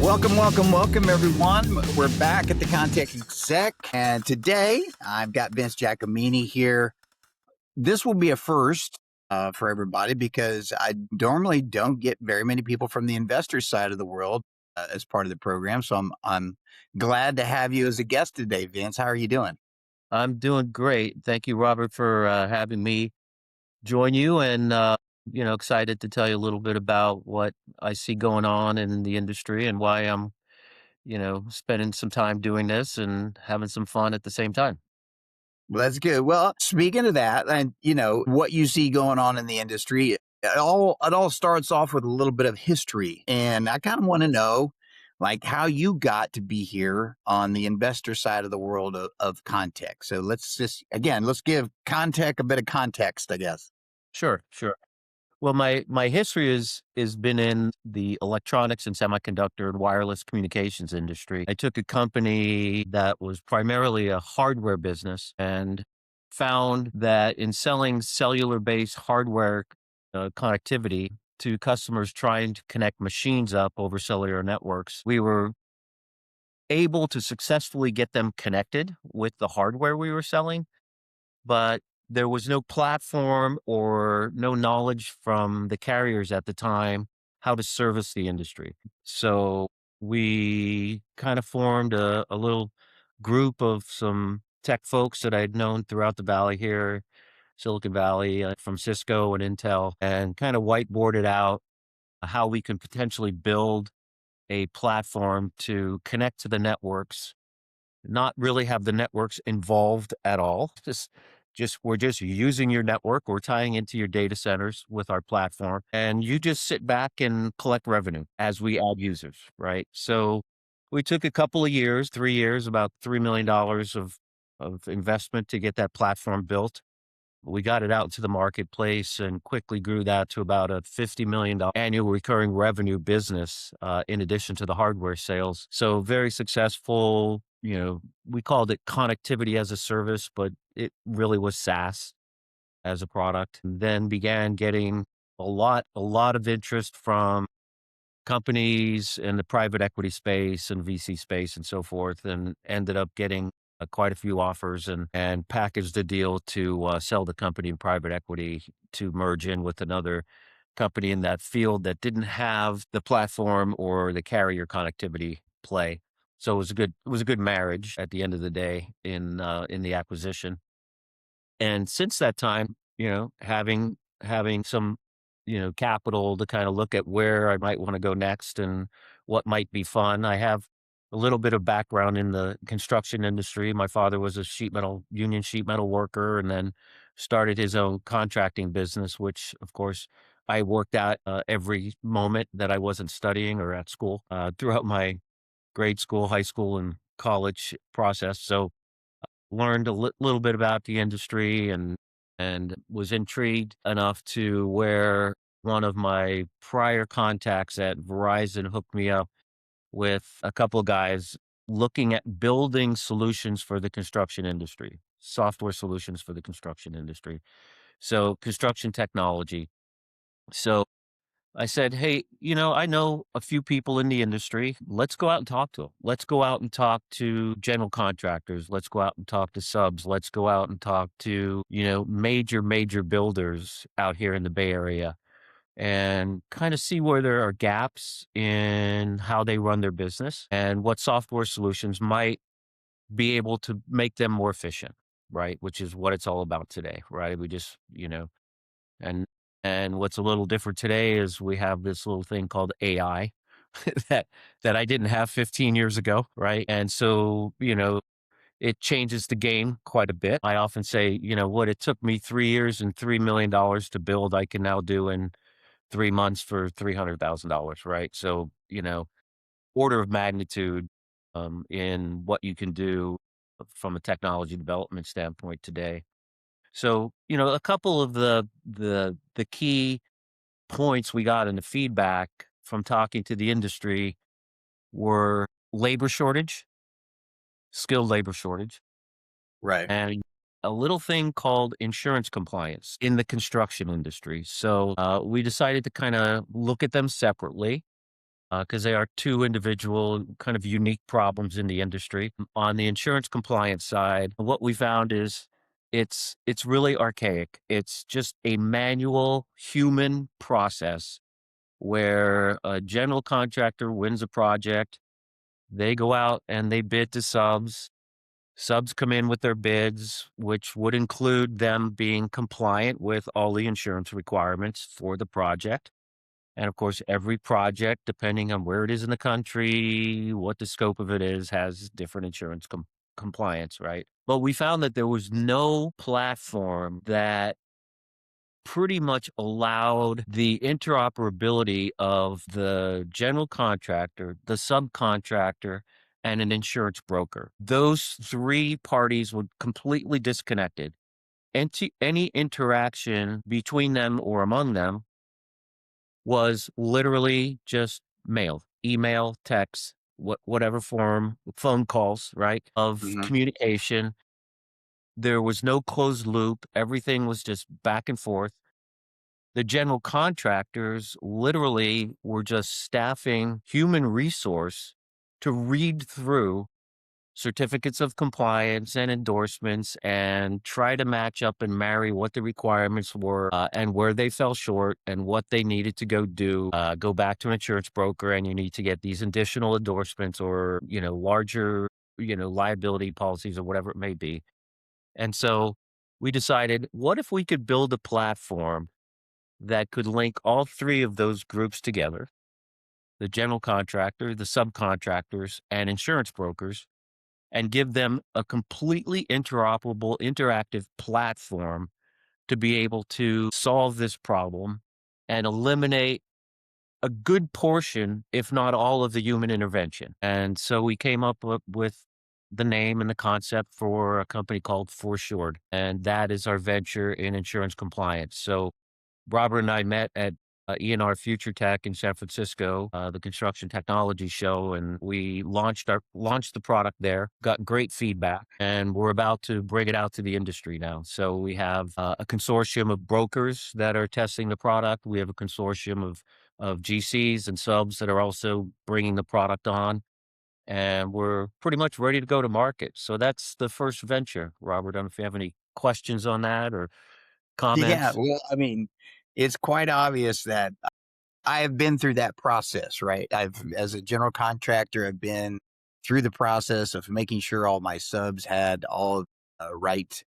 Welcome, everyone. We're back at the Contact Exec, and today I've got Vince Giacomini here. This will be a first for everybody because I normally don't get very many people from the investor side of the world as part of the program. So I'm glad to have you as a guest today, Vince. How are you doing? I'm doing great. Thank you, Robert, for having me join you, and excited to tell you a little bit about what I see going on in the industry and why I'm, spending some time doing this and having some fun at the same time. Well, that's good. Well, speaking of that, and what you see going on in the industry, it all starts off with a little bit of history, and I kind of want to know, like, how you got to be here on the investor side of the world of context. So let's give context a bit of context, I guess. Sure, sure. Well, my history is been in the electronics and semiconductor and wireless communications industry. I took a company that was primarily a hardware business and found that in selling cellular-based hardware connectivity to customers trying to connect machines up over cellular networks, we were able to successfully get them connected with the hardware we were selling, but there was no platform or no knowledge from the carriers at the time how to service the industry. So we kind of formed a little group of some tech folks that I'd known throughout the valley here, Silicon Valley, from Cisco and Intel, and kind of whiteboarded out how we can potentially build a platform to connect to the networks, not really have the networks involved at all. Just we're just using your network. We're tying into your data centers with our platform, and you just sit back and collect revenue as we add users, right? So we took a couple of years, 3 years, about $3 million of investment to get that platform built. We got it out to the marketplace and quickly grew that to about a $50 million annual recurring revenue business, in addition to the hardware sales. So very successful. We called it connectivity as a service, but it really was SaaS as a product. And then began getting a lot of interest from companies in the private equity space and VC space and so forth, and ended up getting quite a few offers and packaged a deal to sell the company in private equity to merge in with another company in that field that didn't have the platform or the carrier connectivity play. So it was a good marriage at the end of the day in the acquisition. And since that time, having some, capital to kind of look at where I might want to go next and what might be fun. I have a little bit of background in the construction industry. My father was a union sheet metal worker, and then started his own contracting business, which of course I worked at every moment that I wasn't studying or at school, throughout my grade school, high school, and college process. So learned a little bit about the industry and was intrigued enough to where one of my prior contacts at Verizon hooked me up with a couple of guys looking at building solutions for the construction industry, software solutions for the construction industry. So construction technology. So I said, "Hey, I know a few people in the industry. Let's go out and talk to them. Let's go out and talk to general contractors. Let's go out and talk to subs. Let's go out and talk to, major builders out here in the Bay Area and kind of see where there are gaps in how they run their business and what software solutions might be able to make them more efficient, right? Which is what it's all about today, right? We just, and and what's a little different today is we have this little thing called AI that I didn't have 15 years ago, right? And so, it changes the game quite a bit. I often say, what it took me 3 years and $3 million to build, I can now do in 3 months for $300,000, right? So, order of magnitude in what you can do from a technology development standpoint today. So, a couple of the key points we got in the feedback from talking to the industry were labor shortage, skilled labor shortage, Right. and a little thing called insurance compliance in the construction industry. So we decided to kind of look at them separately because they are two individual, kind of unique problems in the industry. On the insurance compliance side, what we found is it's really archaic. It's just a manual human process where a general contractor wins a project. They go out and they bid to subs. Subs come in with their bids, which would include them being compliant with all the insurance requirements for the project. And of course, every project, depending on where it is in the country, what the scope of it is, has different insurance compliance, right? But we found that there was no platform that pretty much allowed the interoperability of the general contractor, the subcontractor, and an insurance broker. Those three parties were completely disconnected. Any interaction between them or among them was literally just mail, email, text, whatever form, phone calls, right, of Mhm. communication. There was no closed loop. Everything was just back and forth. The general contractors literally were just staffing human resource to read through certificates of compliance and endorsements and try to match up and marry what the requirements were, and where they fell short and what they needed to go do. Go back to an insurance broker and you need to get these additional endorsements or, larger, liability policies or whatever it may be. And so we decided, what if we could build a platform that could link all three of those groups together, the general contractor, the subcontractors, and insurance brokers, and give them a completely interoperable, interactive platform to be able to solve this problem and eliminate a good portion, if not all, of the human intervention. And so we came up with the name and the concept for a company called Forsured, and that is our venture in insurance compliance. So Robert and I met at E&R Future Tech in San Francisco, the construction technology show, and we launched the product there. Got great feedback, and we're about to bring it out to the industry now. So we have a consortium of brokers that are testing the product. We have a consortium of GCs and subs that are also bringing the product on, and we're pretty much ready to go to market. So that's the first venture. Robert, I don't know if you have any questions on that or Yeah, comments. well, I mean, it's quite obvious that I have been through that process, right? As a general contractor, I've been through the process of making sure all my subs had all right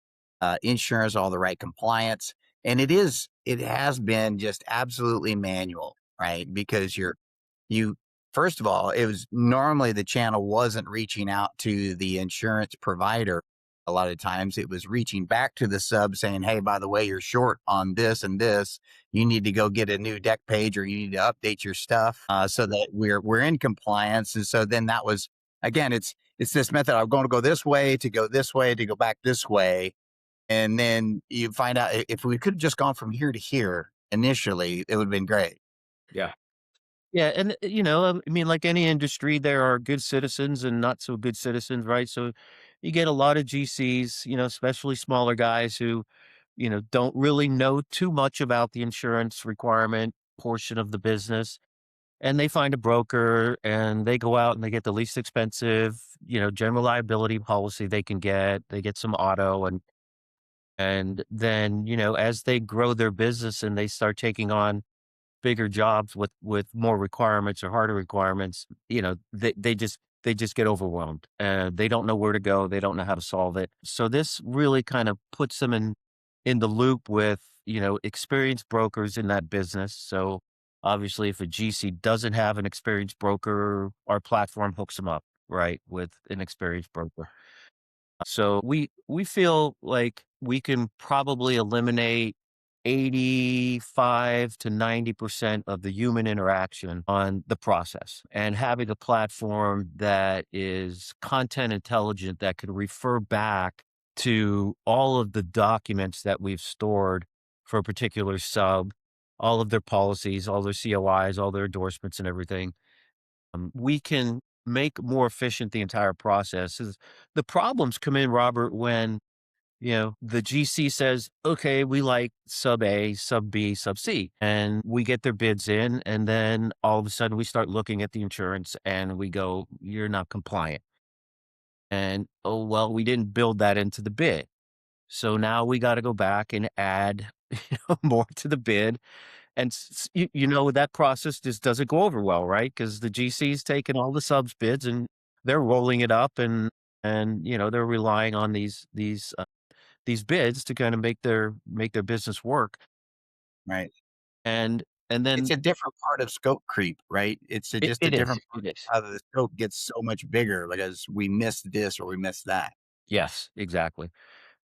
insurance, all the right compliance, and it has been just absolutely manual, right? Because you first of all, it was normally the channel wasn't reaching out to the insurance provider. A lot of times it was reaching back to the sub saying, "Hey, by the way, you're short on this and this. You need to go get a new deck page or you need to update your stuff so that we're in compliance." And so then that was again, it's this method. I'm going to go this way to go this way to go back this way, and then you find out if we could have just gone from here to here initially, it would have been great. Yeah. Yeah, and, I mean, like any industry, there are good citizens and not so good citizens, right? So you get a lot of GCs, especially smaller guys who, don't really know too much about the insurance requirement portion of the business. And they find a broker and they go out and they get the least expensive, general liability policy they can get. They get some auto and then, as they grow their business and they start taking on bigger jobs with more requirements or harder requirements, they just get overwhelmed and they don't know where to go. They don't know how to solve it. So this really kind of puts them in the loop with, experienced brokers in that business. So obviously if a GC doesn't have an experienced broker, our platform hooks them up, right, with an experienced broker. So we feel like we can probably eliminate 85 to 90% of the human interaction on the process, and having a platform that is content intelligent that could refer back to all of the documents that we've stored for a particular sub, all of their policies, all their COIs, all their endorsements and everything. We can make more efficient the entire process. The problems come in, Robert, when The GC says, okay, we like sub A, sub B, sub C. And we get their bids in. And then all of a sudden we start looking at the insurance and we go, you're not compliant. And oh, well, we didn't build that into the bid. So now we got to go back and add more to the bid. And that process just doesn't go over well, right? Because the GC's taking all the subs bids and they're rolling it up and they're relying on these bids to kind of make their business work. Right. And It's then a different part of scope creep, right? it, Just a it is. different part It is. of how the scope gets so much bigger because we missed this or we missed that. Yes, exactly.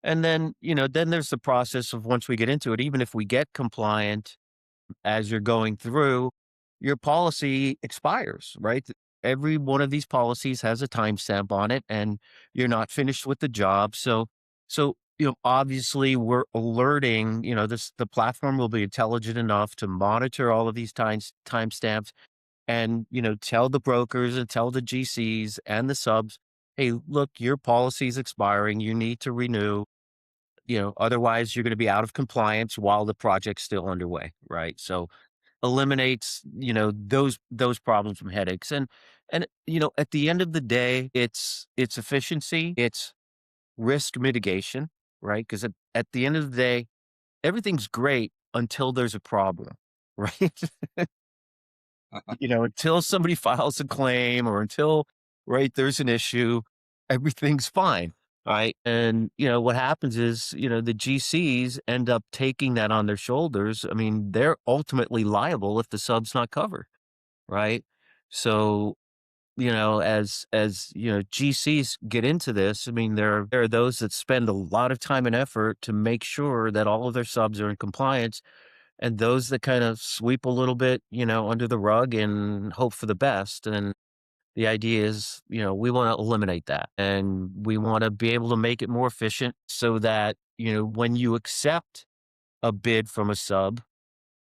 And then there's the process of once we get into it, even if we get compliant as you're going through, your policy expires, right? Every one of these policies has a timestamp on it, and you're not finished with the job. So obviously, we're alerting. The platform will be intelligent enough to monitor all of these timestamps, and tell the brokers and tell the GCs and the subs, hey, look, your policy is expiring. You need to renew. Otherwise, you're going to be out of compliance while the project's still underway, right? So eliminates, those problems from headaches. And at the end of the day, it's efficiency, it's risk mitigation, right? Because at the end of the day, everything's great until there's a problem, right? Until somebody files a claim or until, right, there's an issue, everything's fine. Right. And, what happens is, the GCs end up taking that on their shoulders. I mean, they're ultimately liable if the sub's not covered. Right. So, as GCs get into this, I mean, there are those that spend a lot of time and effort to make sure that all of their subs are in compliance, and those that kind of sweep a little bit, under the rug and hope for the best. And the idea is, we want to eliminate that, and we want to be able to make it more efficient so that, when you accept a bid from a sub,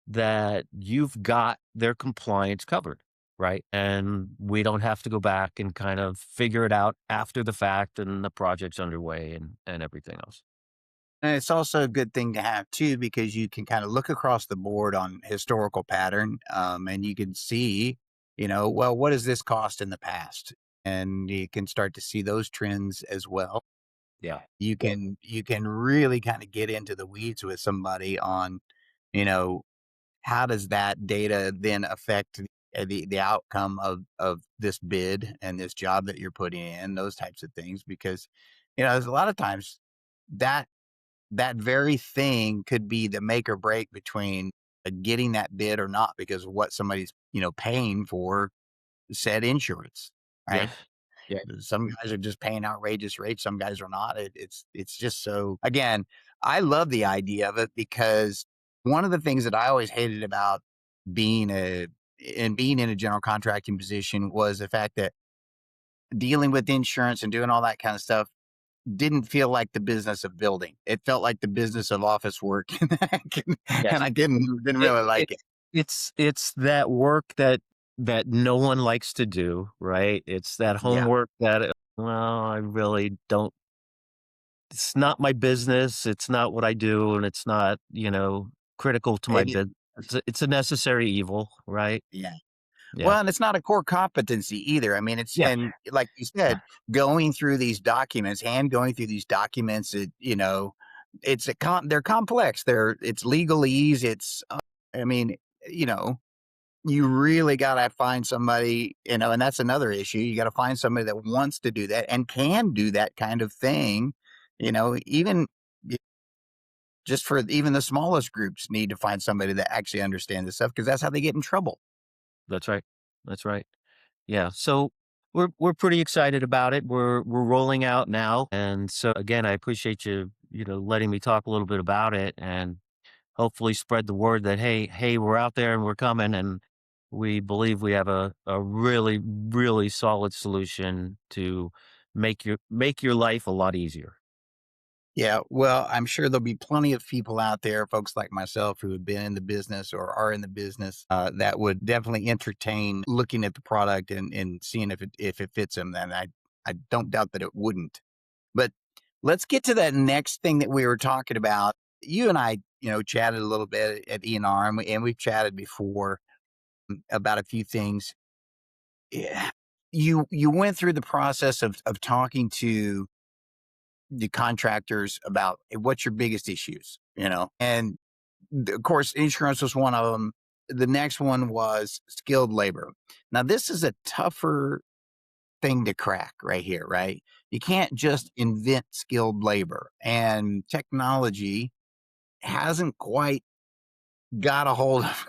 that you've got their compliance covered, right? And we don't have to go back and kind of figure it out after the fact and the project's underway and everything else. And it's also a good thing to have too, because you can kind of look across the board on historical pattern, and you can see, well, what has this cost in the past? And you can start to see those trends as well. Yeah. You can really kind of get into the weeds with somebody on, you know, how does that data then affect the outcome of this bid and this job that you're putting in, those types of things, because there's a lot of times that that very thing could be the make or break between getting that bid or not because of what somebody's paying for said insurance, Yeah. right? Yeah. Some guys are just paying outrageous rates. Some guys are not. It's just so. Again, I love the idea of it because one of the things that I always hated about being a being in a general contracting position was the fact that dealing with insurance and doing all that kind of stuff didn't feel like the business of building. It felt like the business of office work, and Yes. I didn't It, really like it. it's that work that no one likes to do, right? It's that Yeah, homework that, well, I really don't. It's not my business. It's not what I do, and it's not critical to my it, business. It's a necessary evil, right? yeah. Yeah. Well, and it's not a core competency either. I mean, it's Yeah. and like you Yeah. said, going through these documents, going through these documents, they're complex. It's legalese. I mean, you know, you really got to find somebody, and that's another issue. You got to find somebody that wants to do that and can do that kind of thing. Even just for even the smallest groups need to find somebody that actually understands this stuff because that's how they get in trouble. That's right. That's right. Yeah. So we're pretty excited about it. We're rolling out now, and so again, I appreciate you letting me talk a little bit about it, and hopefully spread the word that hey, we're out there and we're coming, and we believe we have a really really solid solution to make your life a lot easier. Yeah, well, I'm sure there'll be plenty of people out there, folks like myself, who have been in the business or are in the business, that would definitely entertain looking at the product and seeing if it fits them. And I don't doubt that it wouldn't. But let's get to that next thing that we were talking about. You and I, chatted a little bit at ENR, and we've chatted before about a few things. Yeah. You went through the process of talking to the contractors about what's your biggest issues, and of course, insurance was one of them. The next one was skilled labor. Now, this is a tougher thing to crack right here, right? You can't just invent skilled labor, and technology hasn't quite got a hold of,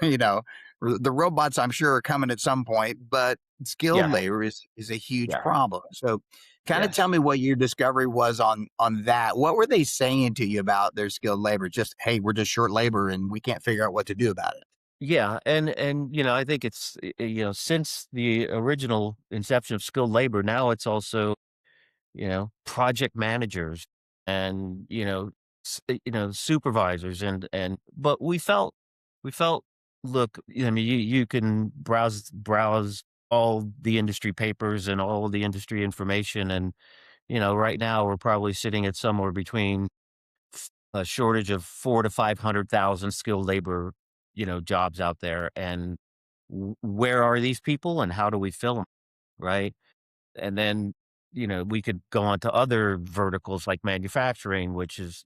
the robots, I'm sure, are coming at some point, but skilled Yeah, labor is a huge yeah, problem. So kind of tell yes. me what your discovery was on that. What were they saying to you about their skilled labor? Just, hey, we're just short labor and we can't figure out what to do about it. Yeah, and I think it's, since the original inception of skilled labor, now it's also, project managers and, supervisors and but we felt, look, I mean, you can browse all the industry papers and all the industry information, and, right now we're probably sitting at somewhere between a shortage of 4 to 500,000 skilled labor, jobs out there, and where are these people and how do we fill them, right? And then, we could go on to other verticals like manufacturing, which is,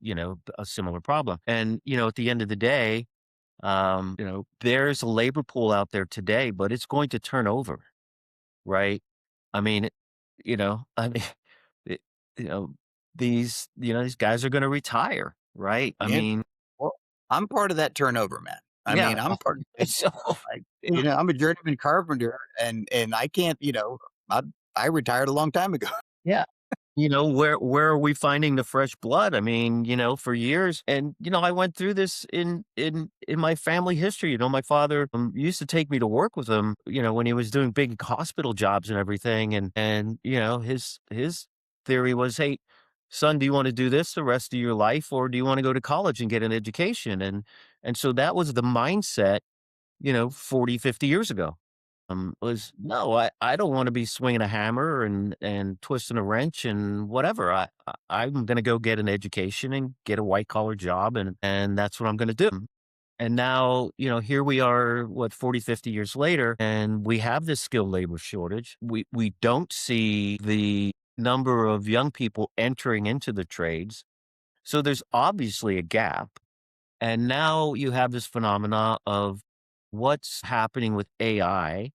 a similar problem. And, at the end of the day, there's a labor pool out there today, but it's going to turn over, right? I mean, I mean, it, you know, these guys are going to retire, right? I Yeah. mean, Well, I'm part of that turnover, man. I yeah. mean, I'm part of it. So, Like, you know, I'm a journeyman carpenter, and I can't, I I retired a long time ago. yeah. Where are we finding the fresh blood? I mean, for years, and I went through this in my family history. My father used to take me to work with him. When he was doing big hospital jobs and everything, and his theory was, hey, son, do you want to do this the rest of your life, or do you want to go to college and get an education? And so that was the mindset, 40, 50 years ago. Was no, I don't want to be swinging a hammer and twisting a wrench and whatever. I'm going to go get an education and get a white collar job, and that's what I'm going to do. And now, here we are, what, 40, 50 years later, and we have this skilled labor shortage. We don't see the number of young people entering into the trades. So there's obviously a gap. And now you have this phenomena of what's happening with AI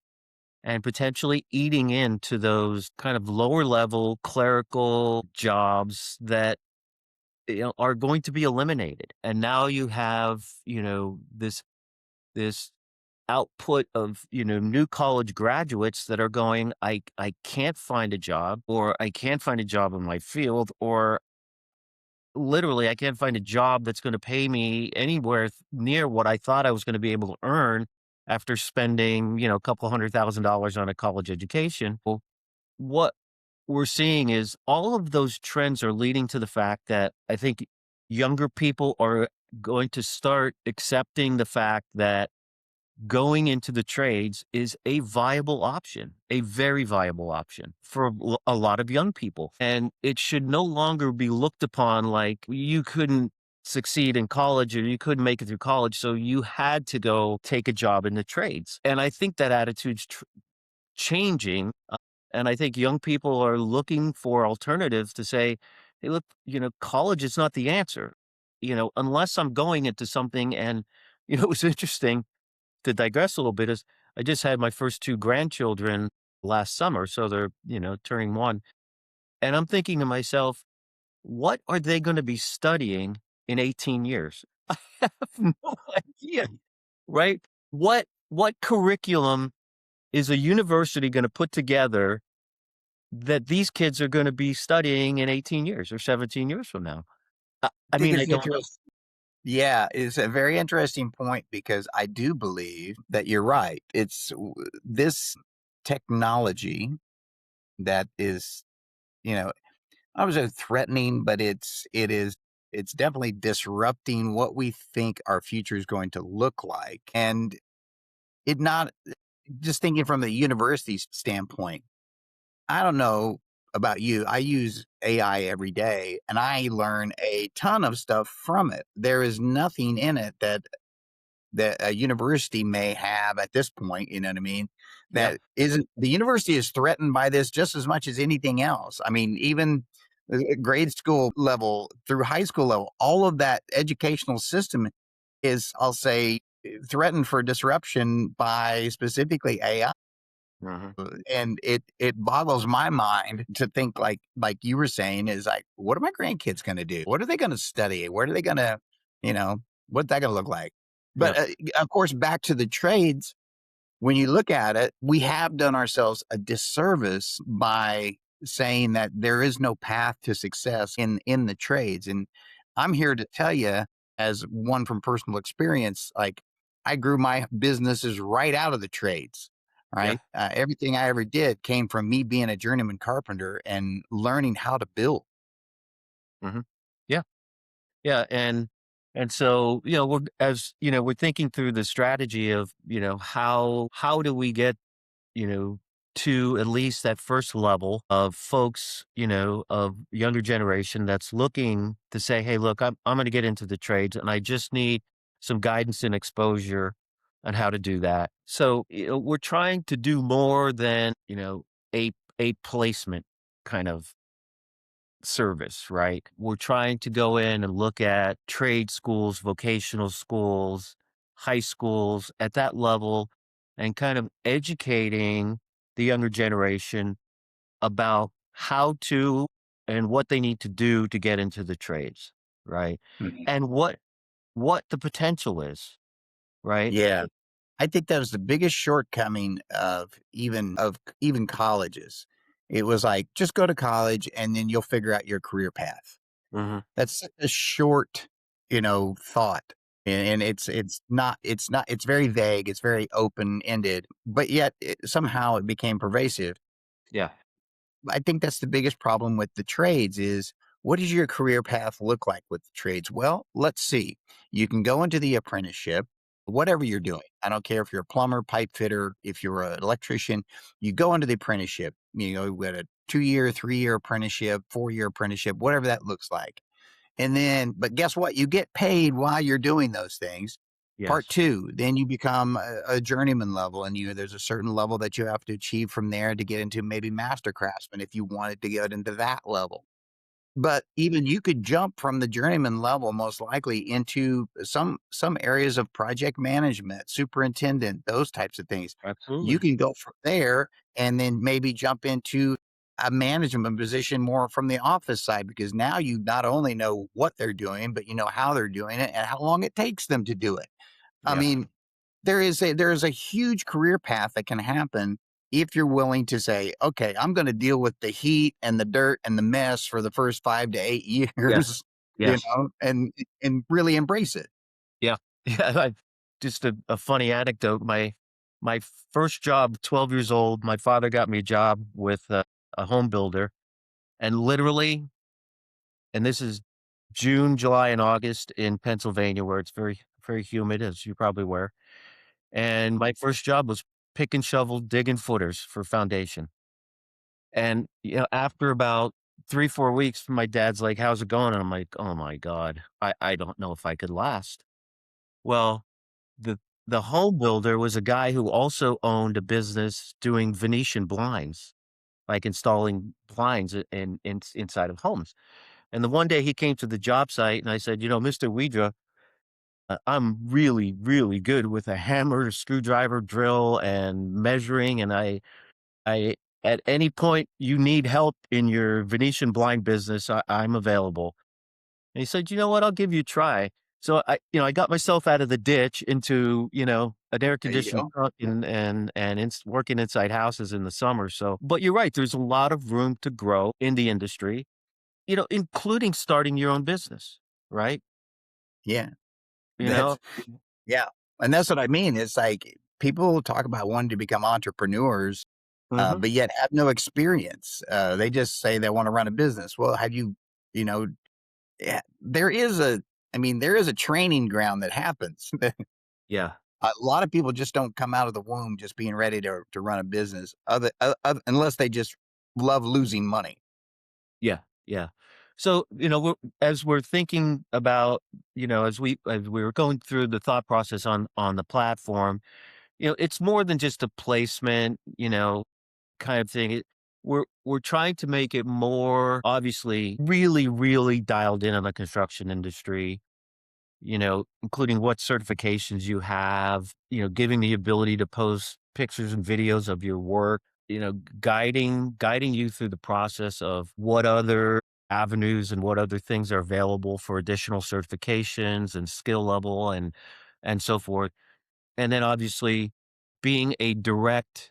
and potentially eating into those kind of lower level clerical jobs that, are going to be eliminated. And now you have, this output of, new college graduates that are going, I can't find a job, or I can't find a job in my field, or literally I can't find a job that's going to pay me anywhere near what I thought I was going to be able to earn after spending, a couple $100,000 on a college education. Well, what we're seeing is all of those trends are leading to the fact that I think younger people are going to start accepting the fact that going into the trades is a viable option, a very viable option for a lot of young people. And it should no longer be looked upon like you couldn't succeed in college or you couldn't make it through college. So you had to go take a job in the trades. And I think that attitude's changing. And I think young people are looking for alternatives to say, hey, look, college is not the answer, unless I'm going into something. And, it was interesting to digress a little bit. Is I just had my first two grandchildren last summer. So they're, turning one. And I'm thinking to myself, what are they going to be studying in 18 years? I have no idea. Right? What curriculum is a university going to put together that these kids are gonna be studying in 18 years or 17 years from now? I I think mean, I it's don't know. interesting. Yeah, it's a very interesting point because I do believe that you're right. This technology that is, you know, I was threatening, but it's definitely disrupting what we think our future is going to look like. And it not just thinking from the university's standpoint, I don't know. about you. I use AI every day and I learn a ton of stuff from it. There is nothing in it that a university may have at this point, you know what I mean? Yeah. That isn't the university is threatened by this just as much as anything else. I mean, even grade school level through high school level, all of that educational system is, I'll say, threatened for disruption by specifically AI. Mhm. And it boggles my mind to think like you were saying is like, what are my grandkids going to do? What are they going to study? What are they going to, you know, what's that going to look like? Yeah. But of course, back to the trades, when you look at it, we have done ourselves a disservice by saying that there is no path to success in the trades. And I'm here to tell you, as one from personal experience, like I grew my businesses right out of the trades. Yeah. Right, everything I ever did came from me being a journeyman carpenter and learning how to build. Mhm. Yeah. Yeah, and so, we're as we're thinking through the strategy of, how do we get, you know, to at least that first level of folks, of younger generation that's looking to say, "Hey, look, I'm gonna get into the trades and I just need some guidance and exposure on how to do that." So, we're trying to do more than, a placement kind of service, right? We're trying to go in and look at trade schools, vocational schools, high schools at that level and kind of educating the younger generation about how to and what they need to do to get into the trades, right? Mhm. And what the potential is, right? Yeah. I think that was the biggest shortcoming of even colleges. It was like, just go to college and then you'll figure out your career path. Hmm. That's such a short, thought. And it's not it's very vague, it's very open-ended, but yet somehow it became pervasive. Yeah. I think that's the biggest problem with the trades is what does your career path look like with the trades? Well, let's see. You can go into the apprenticeship, whatever you're doing. I don't care if you're a plumber, pipe fitter, if you're an electrician, you go into the apprenticeship. You get a 2 year, 3 year apprenticeship, 4 year apprenticeship, whatever that looks like. And then, but guess what? You get paid while you're doing those things. Part Yes. two, then you become a journeyman level, and there's a certain level that you have to achieve from there to get into maybe master craftsman if you wanted to get into that level. But even you could jump from the journeyman level most likely into some areas of project management, superintendent, those types of things. You Absolutely. can go from there and then maybe jump into a management position more from the office side because now you not only know what they're doing, but you know how they're doing it and how long it takes them to do it. I Yeah. mean, there is a huge career path that can happen if you're willing to say, "Okay, I'm gonna deal with the heat and the dirt and the mess for the first 5 to 8 Yes. years," Yes. and really embrace it. Yeah. Yeah, just a funny anecdote, my first job, 12 years old, my father got me a job with a home builder, and literally and this is June, July, and August in Pennsylvania, where it's very, very humid, as you're probably aware, and my first job was pick and shovel, digging footers for foundation, and, after about 3, 4 weeks, my dad's like, "How's it going?" And I'm like, "Oh my god, I don't know if I could last." Well, The the home builder was a guy who also owned a business doing Venetian blinds, like installing blinds inside of homes. And the one day he came to the job site and I said, "Mr. Widra, I'm really, really good with a hammer, screwdriver, drill, and measuring. And I, at any point you need help in your Venetian blind business, I'm available." And he said, "You know what? I'll give you a try." So I got myself out of the ditch into, an air There you conditioned go. truck and working inside houses in the summer. So, but you're right. There's a lot of room to grow in the industry, including starting your own business, right? Yeah. You know, That's yeah, and that's what I mean. It's like people talk about wanting to become entrepreneurs, hmm but yet have no experience. They just say they want to run a business. Well, have you, you know, there is there is a training ground that happens. yeah, A lot of people just don't come out of the womb just being ready to run a business, unless they just love losing money. Yeah, yeah. So, as we're thinking about, as we were going through the thought process on the platform, it's more than just a placement, kind of thing. We're trying to make it more obviously really, really dialed in on the construction industry, including what certifications you have, giving the ability to post pictures and videos of your work, guiding you through the process of what other avenues and what other things are available for additional certifications and skill level and so forth. And then obviously being a direct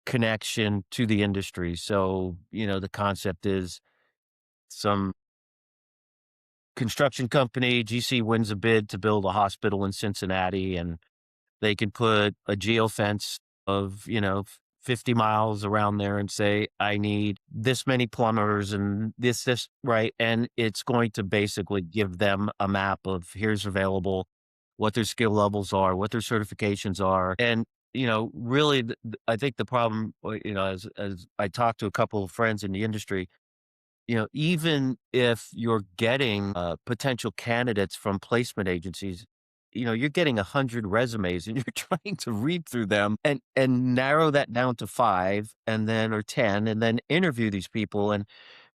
connection to the industry. So, the concept is some construction company, GC wins a bid to build a hospital in Cincinnati, and they can put a geofence of, 50 miles around there and say, I need this many plumbers and this, right? And it's going to basically give them a map of here's available, what their skill levels are, what their certifications are. And, really, I think the problem, as I talked to a couple of friends in the industry, even if you're getting potential candidates from placement agencies, you're getting 100 resumes and you're trying to read through them and narrow that down to 5 and then or 10 and then interview these people. And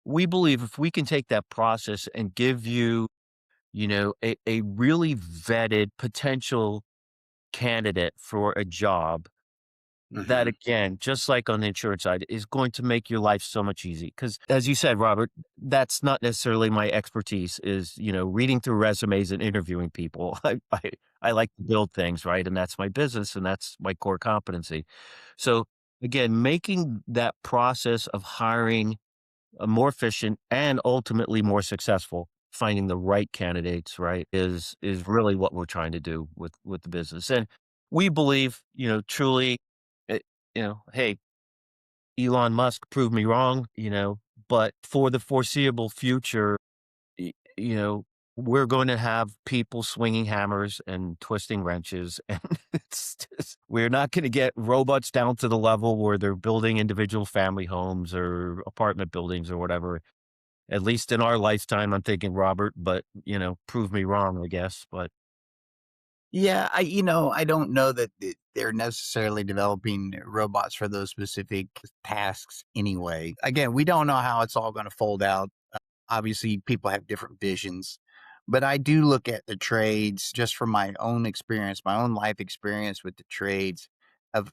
we believe if we can take that process and give you, a really vetted potential candidate for a job that Hmm. again, just like on the insurance side, is going to make your life so much easy. Because as you said, Robert, that's not necessarily my expertise is, reading through resumes and interviewing people. I like to build things, right? And that's my business and that's my core competency. So again, making that process of hiring more efficient and ultimately more successful, finding the right candidates, right, is really what we're trying to do with the business. And we believe, truly, eh, hey, Elon Musk proved me wrong, but for the foreseeable future, y- you know, we're going to have people swinging hammers and twisting wrenches, and we're not going to get robots down to the level where they're building individual family homes or apartment buildings or whatever. At least in our lifetime, I'm thinking, Robert, but, prove me wrong, I guess, but Yeah, I don't know that they're necessarily developing robots for those specific tasks anyway. Again, we don't know how it's all going to fold out. Obviously, people have different visions, but I do look at the trades just from my own experience, my own life experience with the trades. Of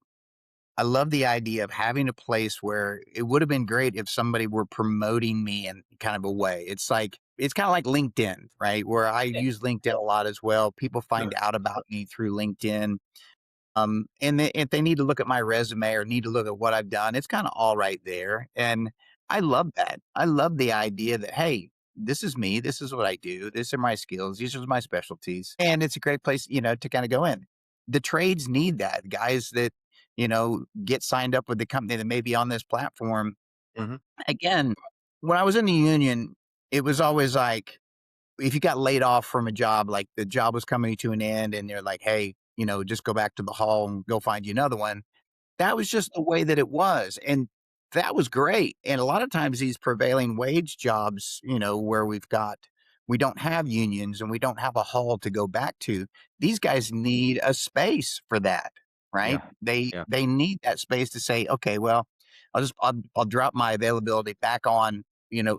I love the idea of having a place where it would have been great if somebody were promoting me in kind of a way. It's kind of like LinkedIn, right? Where I yeah, use LinkedIn a lot as well. People find sure. out about me through LinkedIn. And if they need to look at my resume or need to look at what I've done, it's kind of all right there. And I love that. I love the idea that, hey, this is me. This is what I do. These are my skills. These are my specialties. And it's a great place, to kind of go in. The trades need that. Guys that, get signed up with the company that may be on this platform. Mhm. Again, when I was in the union, it was always like, if you got laid off from a job, like the job was coming to an end and they're like, hey, just go back to the hall and go find you another one. That was just the way that it was. And that was great. And a lot of times these prevailing wage jobs, where we don't have unions and we don't have a hall to go back to, these guys need a space for that, Yeah, right? They yeah, they need that space to say, okay, well, I'll drop my availability back on,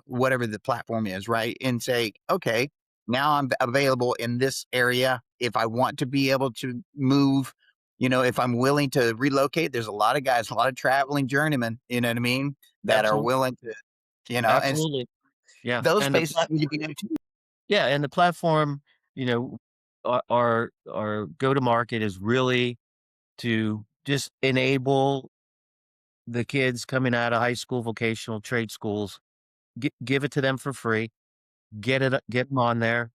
whatever the platform is, right? And say, okay, now I'm available in this area. If I want to be able to move, if I'm willing to relocate, there's a lot of guys, a lot of traveling journeymen, you know what I mean, that are absolutely, willing to, and absolutely. Yeah, those and the spaces need to be there too. yeah, and the platform, you know, our go-to-market is really to just enable the kids coming out of high school, vocational trade schools, give it to them for free, get them on there,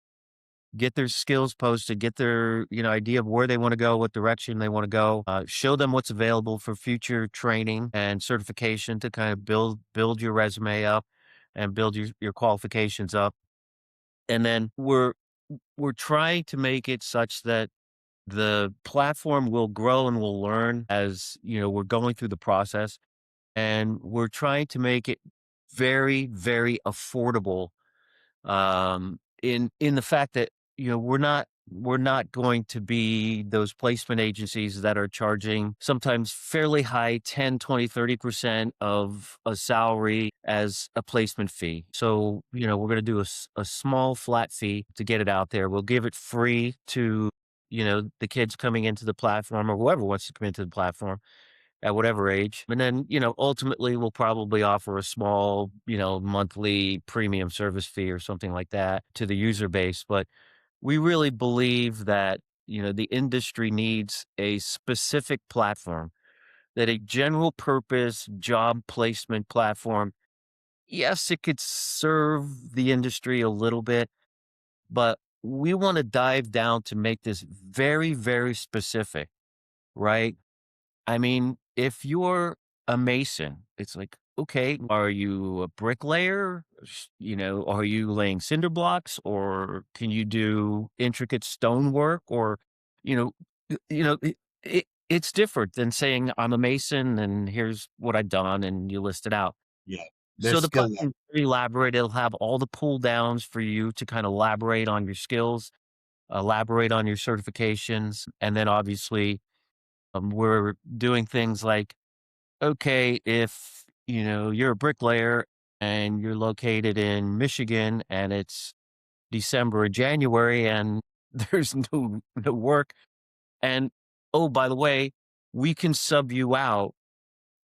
get their skills posted, get their, idea of where they wanna go, what direction they wanna go, show them what's available for future training and certification to kind of build your resume up and build your qualifications up. And then we're trying to make it such that the platform will grow and will learn as, we're going through the process, and we're trying to make it very, very affordable, in the fact that, we're not going to be those placement agencies that are charging sometimes fairly high 10, 20, 30% of a salary as a placement fee. So, we're gonna do a small flat fee to get it out there. We'll give it free to, the kids coming into the platform or whoever wants to come into the platform at whatever age. And then, ultimately we'll probably offer a small, monthly premium service fee or something like that to the user base. But we really believe that, the industry needs a specific platform, that a general purpose job placement platform, yes, it could serve the industry a little bit, but we want to dive down to make this very, very specific, right? I mean, if you're a mason, it's like, okay, are you a bricklayer? Are you laying cinder blocks, or can you do intricate stonework? Or, you know, it's different than saying I'm a mason and here's what I've done and you list it out. Yeah. So There's the skill platform level. is very elaborate. It'll have all the pull downs for you to kind of elaborate on your skills, elaborate on your certifications, and then obviously we're doing things like, okay, if you're a bricklayer and you're located in Michigan and it's December or January and there's no work, and oh, by the way, we can sub you out.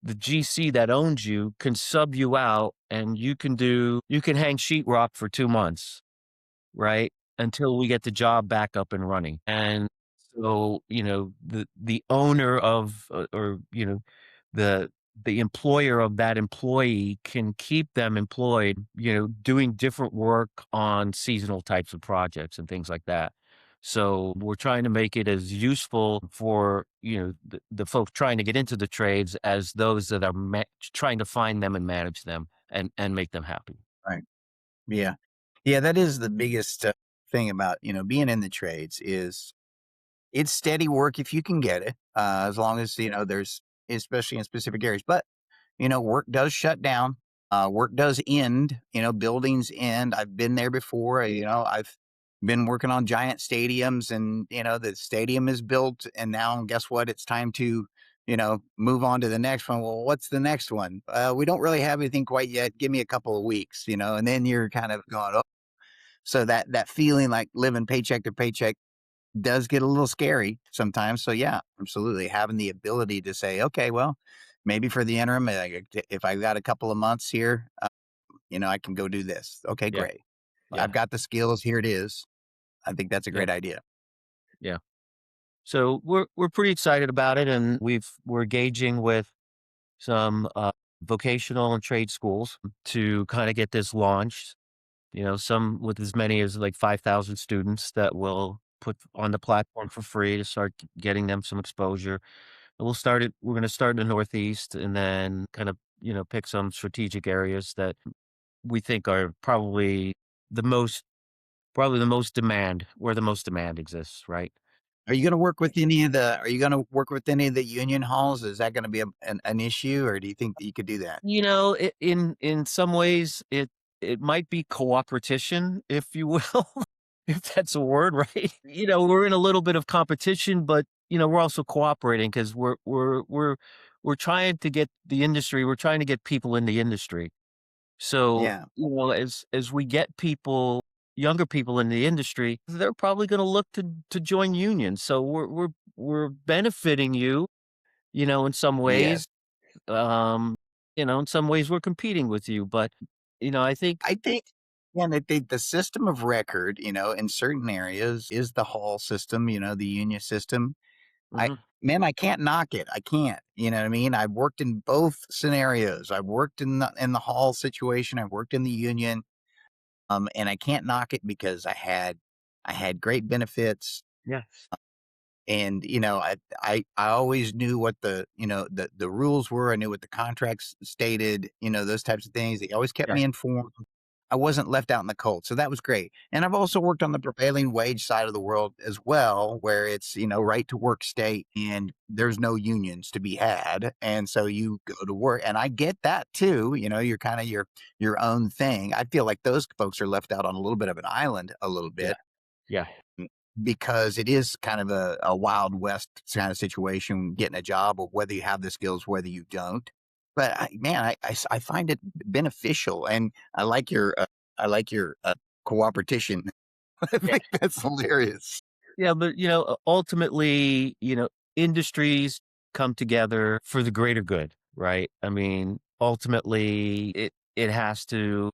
The GC that owns you can sub you out, and you can hang sheetrock for 2 months, right? Until we get the job back up and running. And so, the owner of, or, the employer of that employee can keep them employed, doing different work on seasonal types of projects and things like that. So we're trying to make it as useful for, the folks trying to get into the trades as those that are trying to find them and manage them and make them happy. Right. Yeah. Yeah, that is the biggest, thing about, being in the trades is it's steady work if you can get it, as long as, there's especially in specific areas, but, work does shut down, work does end, buildings end. I've been there before, I've been working on giant stadiums and, the stadium is built and now guess what? It's time to, move on to the next one. Well, what's the next one? We don't really have anything quite yet. Give me a couple of weeks, and then you're kind of going, oh, so that feeling like living paycheck to paycheck does get a little scary sometimes. So yeah, absolutely. Having the ability to say, okay, well, maybe for the interim, if I've got a couple of months here, I can go do this. Okay, Yeah. great. I've Yeah. got the skills. Here it is. I think that's a Yeah. great idea. Yeah. So we're pretty excited about it, and we're engaging with some vocational and trade schools to kind of get this launched. Some with as many as like 5,000 students that will put on the platform for free to start getting them some exposure. And we'll start it. We're going to start in the Northeast, and then kind of pick some strategic areas that we think are the most probably the most demand where the most demand exists. Right. Are you going to work with any of the union halls? Is that going to be an issue or do you think that you could do that? In some ways, it might be cooperation, if you will, if that's a word, right? We're in a little bit of competition, but we're also cooperating because we're trying to get the industry. We're trying to get people in the industry. So Yeah. as we get younger people in the industry, they're probably going to look to join unions. So we're benefiting you, in some Yes. ways, um, in some ways we're competing with you, but, I think. I think, and I think the system of record, in certain areas is the hall system, the union system. I Mhm. Man, I can't knock it. I can't. You know what I mean? I've worked in both scenarios. I've worked in the hall situation. I've worked in the union. And I can't knock it because I had great benefits. Yes. And I always knew what the rules were. I knew what the contracts stated. Those types of things. They always kept Yeah. me informed. I wasn't left out in the cold. So that was great. And I've also worked on the prevailing wage side of the world as well, where it's, right to work state and there's no unions to be had. And so you go to work. And I get that too. You're kind of your own thing. I feel like those folks are left out on a little bit of an island a little Yeah. bit Yeah. because it is kind of a wild west kind of situation getting a job or whether you have the skills, whether you don't. But man, I find it beneficial, and I like your cooperation. I Yeah. think that's hilarious. Yeah, but ultimately, industries come together for the greater good, right? I mean, ultimately, it has to,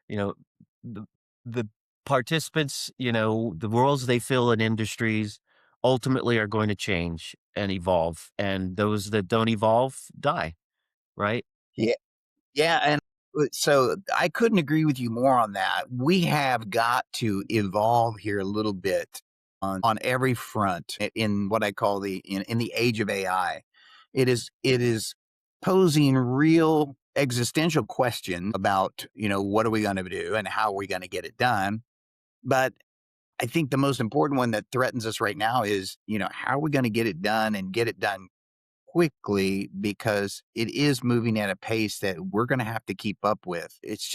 you know, the the participants, the roles they fill in industries ultimately are going to change and evolve, and those that don't evolve die, right? Yeah, yeah, and so I couldn't agree with you more on that. We have got to evolve here a little bit on every front in what I call in the age of AI. It is posing real existential question about, what are we going to do and how are we going to get it done? But I think the most important one that threatens us right now is, how are we going to get it done and get it done quickly because it is moving at a pace that we're going to have to keep up with. It's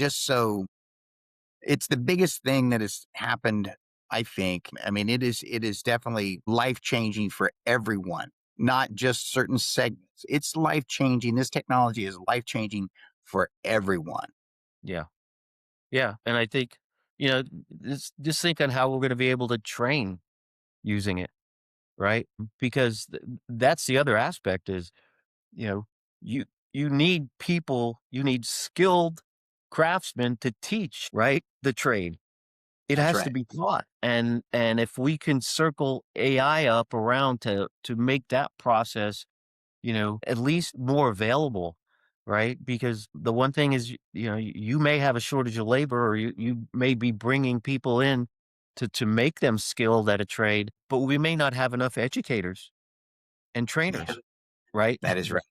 the biggest thing that has happened, I think. I mean, it is definitely life-changing for everyone, not just certain segments. It's life-changing. This technology is life-changing for everyone. Yeah. Yeah, and I think, you know, just think on how we're gonna be able to train using it, right? Because that's the other aspect is, you know, you you need people, you need skilled craftsmen to teach, right? The trade. It That's has to right. be taught. And if we can circle AI up around to make that process, at least more available, right? Because the one thing is, you may have a shortage of labor or you may be bringing people in to make them skilled at a trade, but we may not have enough educators and Yeah, trainers, right? that is right.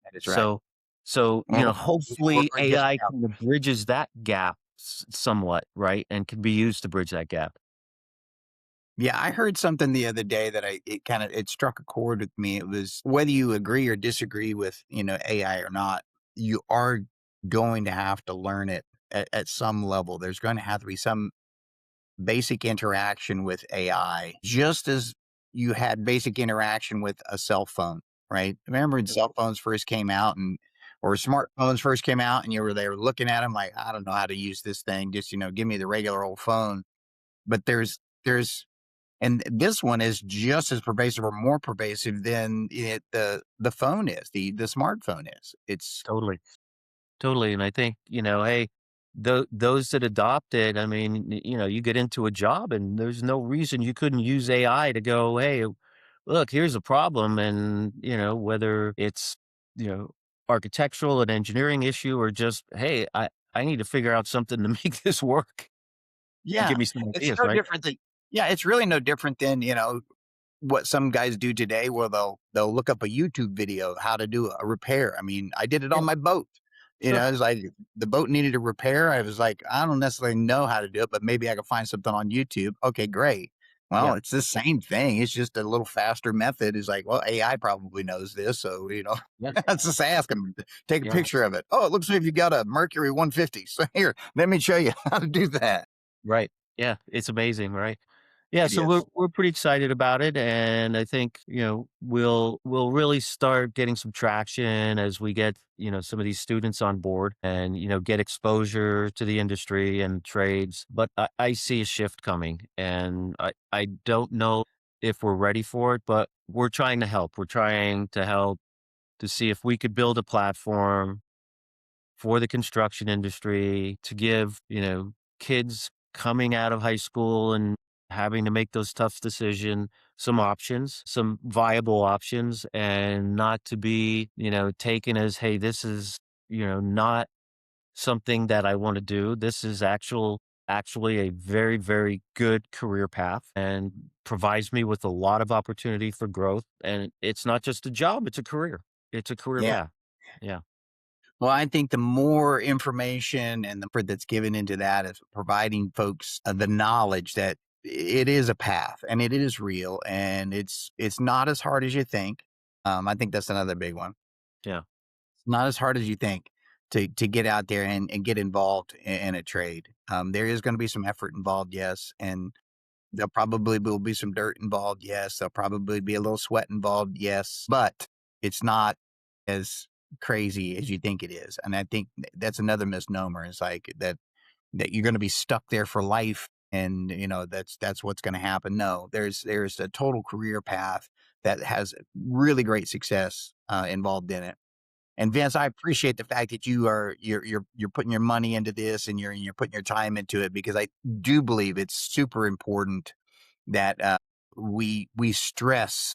That is right. So so, Well, hopefully we're just AI kind of bridges that gap somewhat, right? And can be used to bridge that gap. Yeah, I heard something the other day that it struck a chord with me. It was whether you agree or disagree with, AI or not, you are going to have to learn it at some level. There's going to have to be some basic interaction with AI, just as you had basic interaction with a cell phone, right? Remember when cell phones first came out or smartphones first came out and you were there looking at them like, I don't know how to use this thing. Just, give me the regular old phone. But and this one is just as pervasive or more pervasive than the phone is, the smartphone is. It's Totally. Totally, and I think, hey, those that adopt it, I mean, you get into a job and there's no reason you couldn't use AI to go, "Hey, look, here's a problem," and, whether it's, you know, architectural and engineering issue or just, "Hey, I need to figure out something to make this work," and yeah, give me some it's ideas, no right? different than yeah, it's really no different than, what some guys do today where they'll look up a YouTube video how to do a repair. I mean, I did it Yeah, on my boat. sure. It's like the boat needed a repair. I was like, I don't necessarily know how to do it, but maybe I could find something on YouTube. Okay, great. Well, Yeah, it's the same thing. It's just a little faster method. It's like, well, AI probably knows this. So, yeah, let's just ask them, take a yeah. picture of it. Oh, it looks like you got a Mercury 150. So here, let me show you how to do that. Right. Yeah, it's amazing, right? Yeah, It so we're is. we're pretty excited about it, and I think, we'll really start getting some traction as we get, some of these students on board and, get exposure to the industry and trades. But I see a shift coming, and I don't know if we're ready for it, but we're trying to help. We're trying to help to see if we could build a platform for the construction industry to give, kids coming out of high school and having to make those tough decisions some options, some viable options, and not to be, taken as, hey, this is, not something that I want to do. This is actually a very, very good career path and provides me with a lot of opportunity for growth. And it's not just a job, it's a career. It's a career Yeah. path. Yeah. Well, I think the more information and the effort that's given into that is providing folks the knowledge that it is a path and it is real and it's not as hard as you think. I think that's another big one. Yeah, It's not as hard as you think to get out there and get involved in a trade. There is going to be some effort involved, yes, and there probably will be some dirt involved, yes. There'll probably be a little sweat involved, yes, but it's not as crazy as you think it is. And I think that's another misnomer. It's like that you're going to be stuck there for life, and that's what's going to happen. No, there's a total career path that has really great success involved in it. And Vince, I appreciate the fact that you're putting your money into this and you're putting your time into it because I do believe it's super important that we stress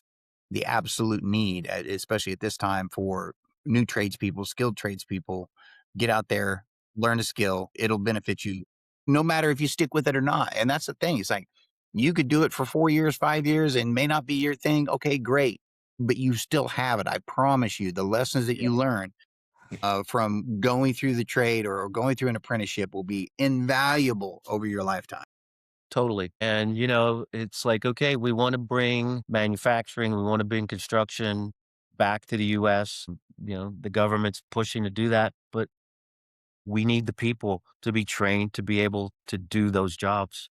the absolute need, especially at this time, for new tradespeople, skilled tradespeople. Get out there, learn a skill. It'll benefit you, no matter if you stick with it or not. And that's the thing. It's like you could do it for 4 years, 5 years, and may not be your thing. Okay, great, but you still have it. I promise you, the lessons that yeah, you learn from going through the trade or going through an apprenticeship will be invaluable over your lifetime. totally. And, it's like, okay, we want to bring manufacturing, we want to bring construction back to the US. The government's pushing to do that, but we need the people to be trained to be able to do those jobs.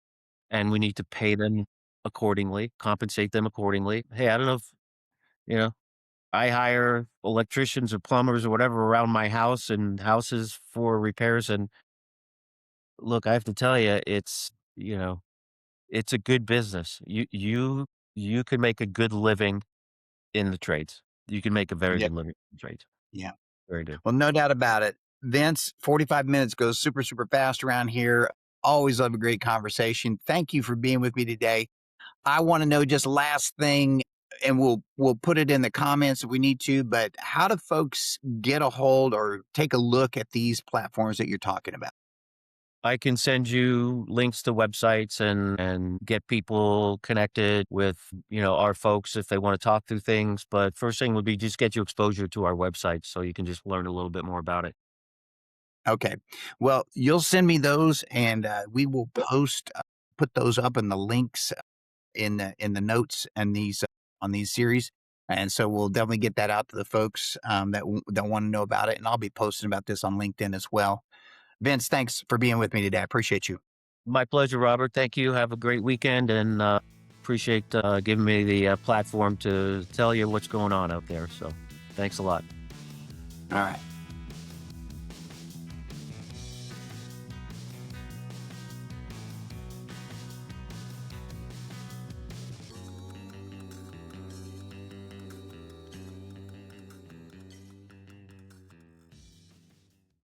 And we need to pay them accordingly, compensate them accordingly. Hey, I don't know if, you know, I hire electricians or plumbers or whatever around my house and houses for repairs. And look, I have to tell you, it's a good business. You can make a good living in the trades. You can make a very Yeah. good living in the trades. Yeah. Very good. Well, no doubt about it. Vince, 45 minutes goes super, super fast around here. Always love a great conversation. Thank you for being with me today. I want to know just last thing, and we'll put it in the comments if we need to, but how do folks get a hold or take a look at these platforms that you're talking about? I can send you links to websites and get people connected with, our folks if they want to talk through things. But first thing would be just get you exposure to our website so you can just learn a little bit more about it. Okay. Well, you'll send me those and we will put those up in the links in the notes and these on these series. And so we'll definitely get that out to the folks that want to know about it. And I'll be posting about this on LinkedIn as well. Vince, thanks for being with me today. I appreciate you. My pleasure, Robert. Thank you. Have a great weekend and appreciate giving me the platform to tell you what's going on out there. So thanks a lot. All right.